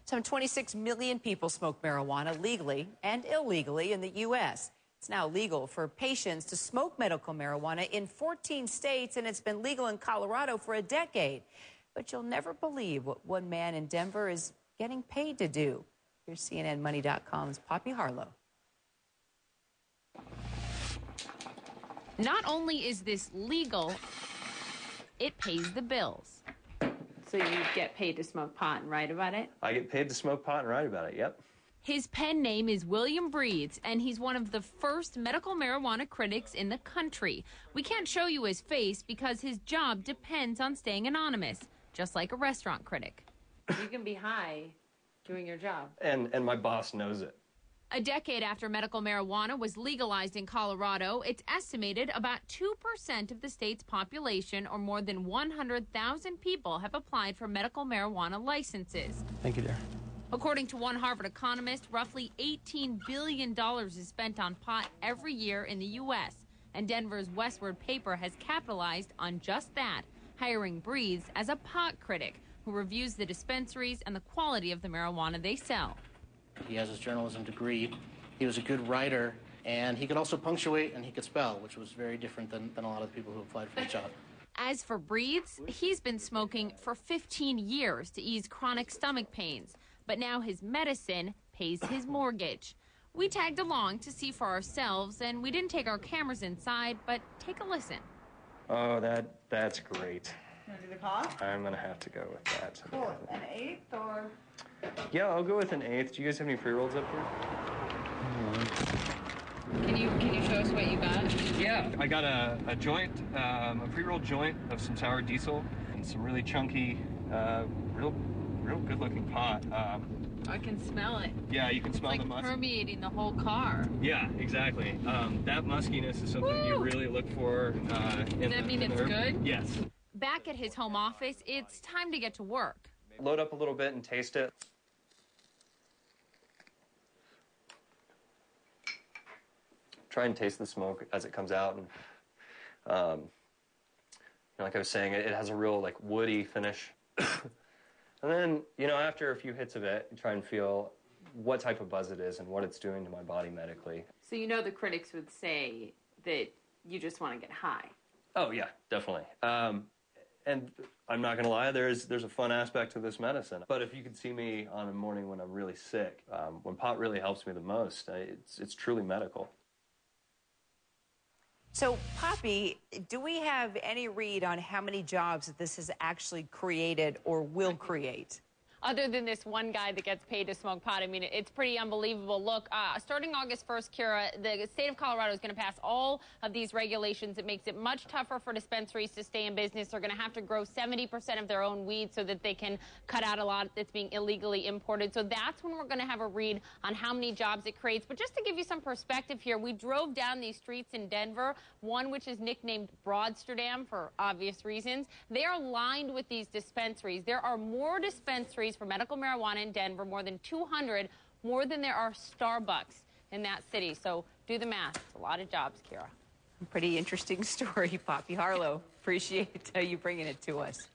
Some 26 million people smoke marijuana legally and illegally in the U.S. It's now legal for patients to smoke medical marijuana in 14 states, and it's been legal in Colorado for a decade. But you'll never believe what one man in Denver is getting paid to do. Here's CNNMoney.com's Poppy Harlow. Not only is this legal, it pays the bills. So you get paid to smoke pot and write about it? I get paid to smoke pot and write about it, yep. His pen name is William Breathes, and he's one of the first medical marijuana critics in the country. We can't show you his face because his job depends on staying anonymous, just like a restaurant critic. You can be high doing your job. And my boss knows it. A decade after medical marijuana was legalized in Colorado, it's estimated about 2% of the state's population, or more than 100,000 people, have applied for medical marijuana licenses. Thank you, dear. According to one Harvard economist, roughly $18 billion is spent on pot every year in the U.S., and Denver's Westward paper has capitalized on just that, hiring Breathes as a pot critic who reviews the dispensaries and the quality of the marijuana they sell. He has his journalism degree. He was a good writer, and he could also punctuate and he could spell, which was very different than a lot of the people who applied for the job. As for Breathes, he's been smoking for 15 years to ease chronic stomach pains, but now his medicine pays his mortgage. We tagged along to see for ourselves, and we didn't take our cameras inside, but take a listen. Oh, that's great. You want to do the cost? I'm going to have to go with that. Cool. An eighth or? Yeah, I'll go with an eighth. Do you guys have any pre-rolls up here? Can you show us what you got? Yeah, I got a joint, a pre-rolled joint of some sour diesel and some really chunky, real good-looking pot. I can smell it. Yeah, you can smell it's the musk. permeating the whole car. Yeah, exactly. That muskiness is something you really look for. Does that mean it's good? Yes. Back at his home office, it's time to get to work. Load up a little bit and taste it. Try and taste the smoke as it comes out, and like I was saying, it has a real like woody finish. And then, after a few hits of it, you try and feel what type of buzz it is and what it's doing to my body medically. So the critics would say that you just want to get high. Oh yeah, definitely. And I'm not gonna lie, there's a fun aspect to this medicine. But if you could see me on a morning when I'm really sick, when pot really helps me the most, it's truly medical. So, Poppy, do we have any read on how many jobs that this has actually created or will create? Other than this one guy that gets paid to smoke pot, I mean, it's pretty unbelievable. Look, starting August 1st, Kira, the state of Colorado is going to pass all of these regulations. It makes it much tougher for dispensaries to stay in business. They're going to have to grow 70% of their own weed so that they can cut out a lot that's being illegally imported. So that's when we're going to have a read on how many jobs it creates. But just to give you some perspective here, we drove down these streets in Denver, one which is nicknamed Broadsterdam for obvious reasons. They are lined with these dispensaries. There are more dispensaries for medical marijuana in Denver, more than 200, more than there are Starbucks in that city. So do the math. It's a lot of jobs, Kira. Pretty interesting story, Poppy Harlow. Appreciate you bringing it to us.